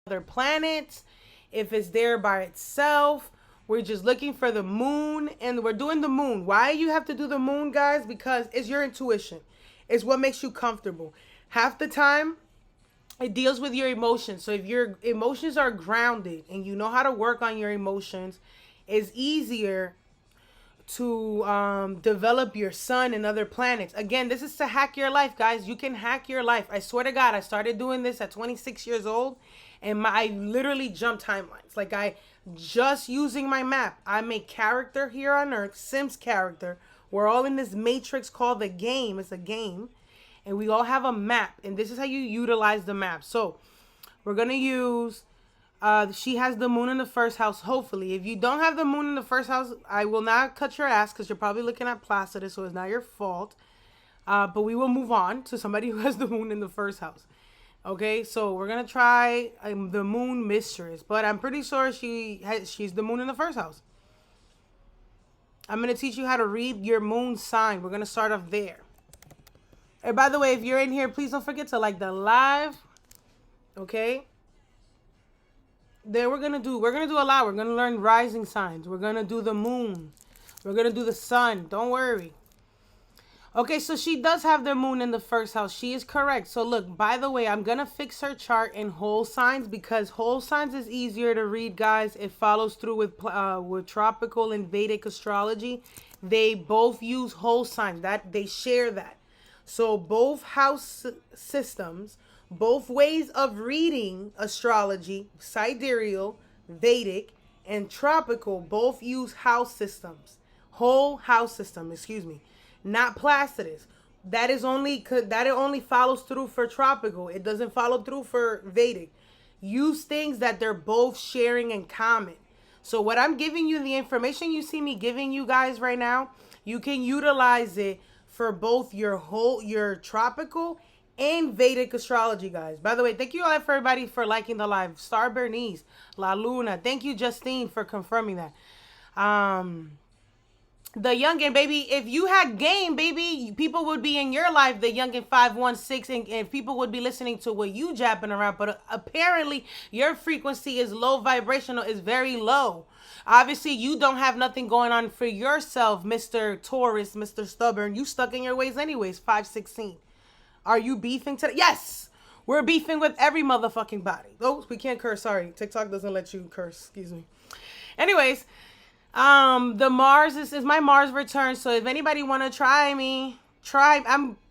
other planets, if it's there by itself. We're just looking for the moon, and we're doing the moon. Why you have to do the moon, guys? Because it's your intuition. It's what makes you comfortable. Half the time, it deals with your emotions. So if your emotions are grounded and you know how to work on your emotions, it's easier to develop your sun and other planets. Again, this is to hack your life, guys. You can hack your life. I swear to God, I started doing this at 26 years old, and I literally jumped timelines. Like, I just using my map. I'm a character here on Earth, Sims character. We're all in this matrix called the game. It's a game, and we all have a map, and this is how you utilize the map. So we're gonna use she has the moon in the first house, hopefully. If you don't have the moon in the first house, I will not cut your ass because you're probably looking at Placidus, so it's not your fault. But we will move on to somebody who has the moon in the first house. Okay, so we're going to try the moon mistress, but I'm pretty sure she's the moon in the first house. I'm going to teach you how to read your moon sign. We're going to start off there. And by the way, if you're in here, please don't forget to like the live. Okay. There we're gonna do a lot. We're gonna learn rising signs. We're gonna do the moon. We're gonna do the sun. Don't worry. Okay, so she does have their moon in the first house. She is correct. So look, by the way, I'm gonna fix her chart in whole signs because whole signs is easier to read, guys. It follows through with tropical and Vedic astrology. They both use whole signs. That they share that. So both house systems, both ways of reading astrology, sidereal, Vedic, and tropical, both use house systems. Whole house system, excuse me. Not Placidus. That it only follows through for tropical. It doesn't follow through for Vedic. Use things that they're both sharing in common. So what I'm giving you, the information you see me giving you guys right now, you can utilize it for both your tropical and Vedic astrology, guys. By the way, thank you all for everybody for liking the live. Star Bernice, La Luna. Thank you, Justine, for confirming that. The youngin, baby, if you had game, baby, people would be in your life, the youngin 516, and people would be listening to what you japping around. But apparently, your frequency is low vibrational, is very low. Obviously, you don't have nothing going on for yourself, Mr. Taurus, Mr. Stubborn. You stuck in your ways anyways, 516. Are you beefing today? Yes! We're beefing with every motherfucking body. Oh, we can't curse. Sorry. TikTok doesn't let you curse. Excuse me. Anyways, the Mars is my Mars return. So if anybody want to try me,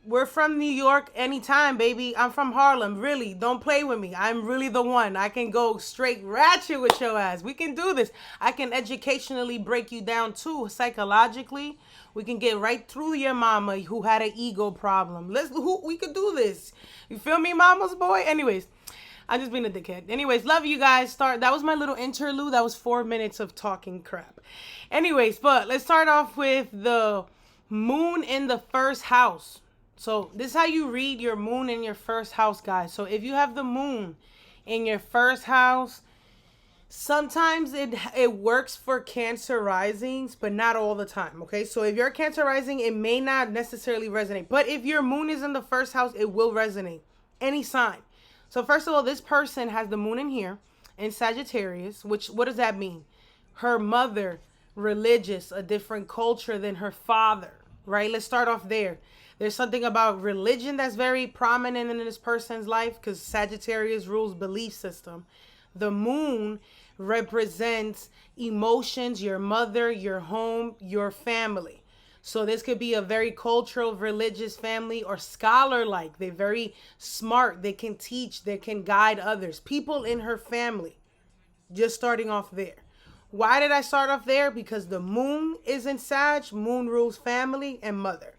we're from New York anytime, baby. I'm from Harlem. Really, don't play with me. I'm really the one. I can go straight ratchet with your ass. We can do this. I can educationally break you down too, psychologically. We can get right through your mama who had an ego problem. We could do this. You feel me, mama's boy? Anyways, I'm just being a dickhead. Anyways, love you guys. That was my little interlude. That was 4 minutes of talking crap. Anyways, but let's start off with the moon in the first house. So this is how you read your moon in your first house, guys. So if you have the moon in your first house, sometimes it works for Cancer risings, but not all the time, okay? So if you're a Cancer rising, it may not necessarily resonate. But if your moon is in the first house, it will resonate. Any sign. So first of all, this person has the moon in here, in Sagittarius, what does that mean? Her mother, religious, a different culture than her father, right? Let's start off there. There's something about religion that's very prominent in this person's life because Sagittarius rules belief system. The moon represents emotions, your mother, your home, your family. So this could be a very cultural, religious family or scholar-like. They're very smart. They can teach. They can guide others. People in her family. Just starting off there. Why did I start off there? Because the moon is in Sag. Moon rules family and mother.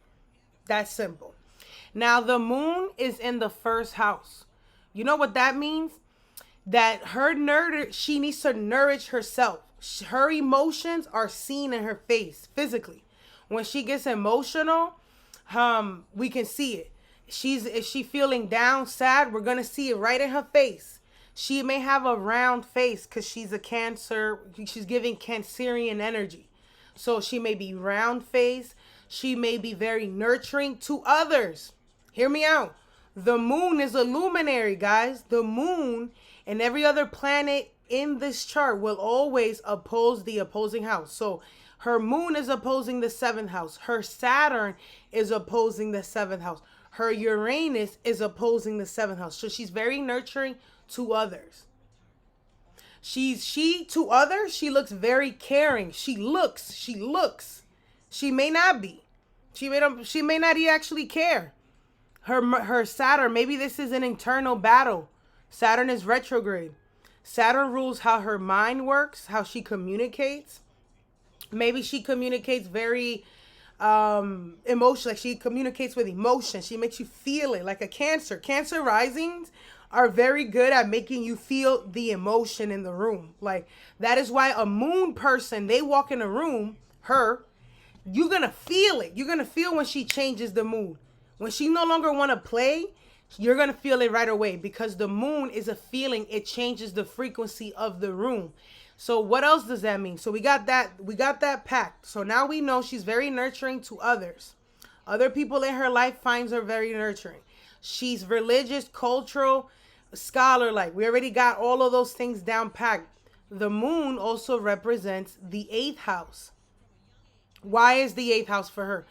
That's simple. Now, the moon is in the first house. You know what that means? That she needs to nourish herself. Her emotions are seen in her face physically. When she gets emotional, we can see it. If she feeling down, sad, we're going to see it right in her face. She may have a round face because she's a Cancer. She's giving Cancerian energy. So she may be round face. She may be very nurturing to others. Hear me out. The moon is a luminary, guys. The moon And every other planet in this chart will always oppose the opposing house. So her moon is opposing the seventh house. Her Saturn is opposing the seventh house. Her Uranus is opposing the seventh house. So she's very nurturing to others. She to others, she looks very caring. She looks. She may not be. She may not actually care. Her Saturn, maybe this is an internal battle. Saturn is retrograde. Saturn rules how her mind works, how she communicates. Maybe she communicates very emotional. Like she communicates with emotion. She makes you feel it, like a Cancer. Cancer risings are very good at making you feel the emotion in the room. Like that is why a moon person, they walk in a room, you're gonna feel it. You're gonna feel when she changes the mood. When she no longer want to play, you're going to feel it right away, because the moon is a feeling. It changes the frequency of the room. So what else does that mean? So we got that packed. So now we know she's very nurturing to others. Other people in her life finds her very nurturing. She's religious, cultural, scholar-like. We already got all of those things down packed. The moon also represents the 8th house. Why is the 8th house for her?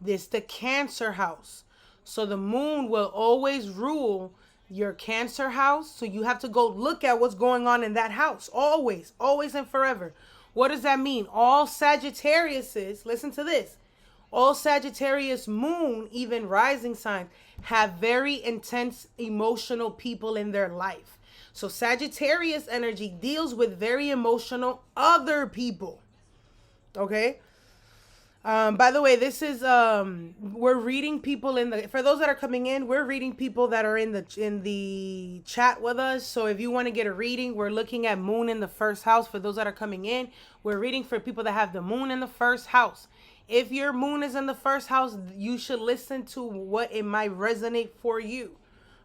This the Cancer house. So the moon will always rule your Cancer house. So you have to go look at what's going on in that house. Always and forever. What does that mean? All Sagittariuses, listen to this. All Sagittarius moon, even rising signs, have very intense emotional people in their life. So Sagittarius energy deals with very emotional other people. Okay? By the way, this is we're reading people for those that are coming in, we're reading people that are in the chat with us. So if you want to get a reading, we're looking at moon in the first house. For those that are coming in, we're reading for people that have the moon in the first house. If your moon is in the first house, you should listen to what it might resonate for you.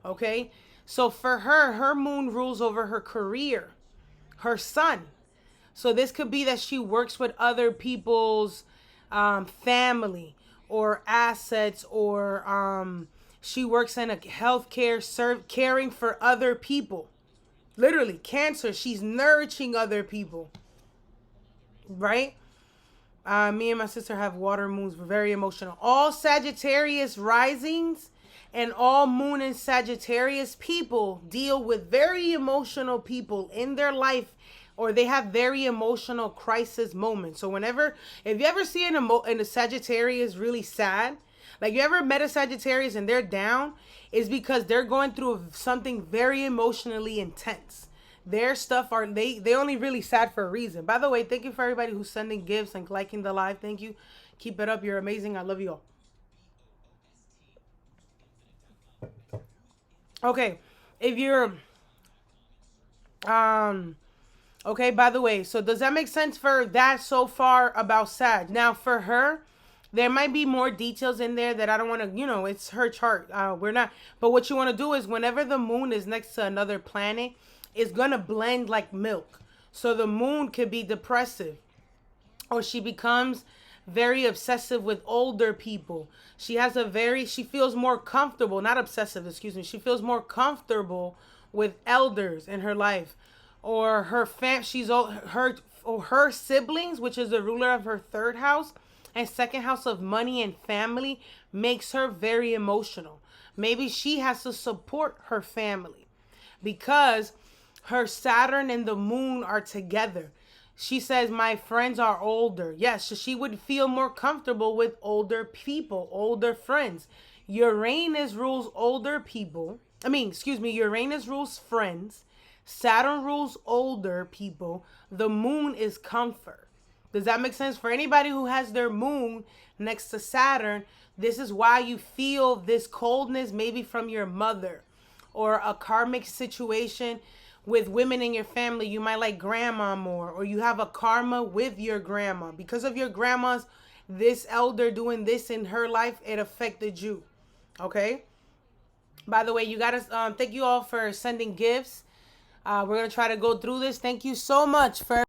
Okay? So for her moon rules over her career, her sun. So this could be that she works with other people's family or assets, or she works in a healthcare caring for other people. Literally, Cancer, she's nourishing other people, right? Me and my sister have water moons. We're very emotional. All Sagittarius risings and all moon and Sagittarius people deal with very emotional people in their life, or they have very emotional crisis moments. So if you ever see a Sagittarius really sad, like you ever met a Sagittarius and they're down, is because they're going through something very emotionally intense. Their stuff they only really sad for a reason. By the way, thank you for everybody who's sending gifts and liking the live. Thank you. Keep it up. You're amazing. I love you all. Okay. If you're okay, by the way, so does that make sense for that so far about Sag? Now for her, there might be more details in there that I don't want to, it's her chart. We're not, but what you want to do is whenever the moon is next to another planet, it's going to blend like milk. So the moon could be depressive, or she becomes very obsessive with older people. She feels more comfortable, not obsessive, excuse me. She feels more comfortable with elders in her life, or her siblings, which is the ruler of her 3rd house and 2nd house of money and family, makes her very emotional. Maybe she has to support her family because her Saturn and the moon are together. She says, my friends are older. Yes, so she would feel more comfortable with older people, older friends. Uranus rules older people. Uranus rules friends. Saturn rules older people. The moon is comfort. Does that make sense? For anybody who has their moon next to Saturn, this is why you feel this coldness, maybe from your mother, or a karmic situation with women in your family. You might like grandma more, or you have a karma with your grandma. Because of your grandma's, this elder doing this in her life, it affected you. Okay? By the way, you gotta thank you all for sending gifts. We're gonna try to go through this. Thank you so much for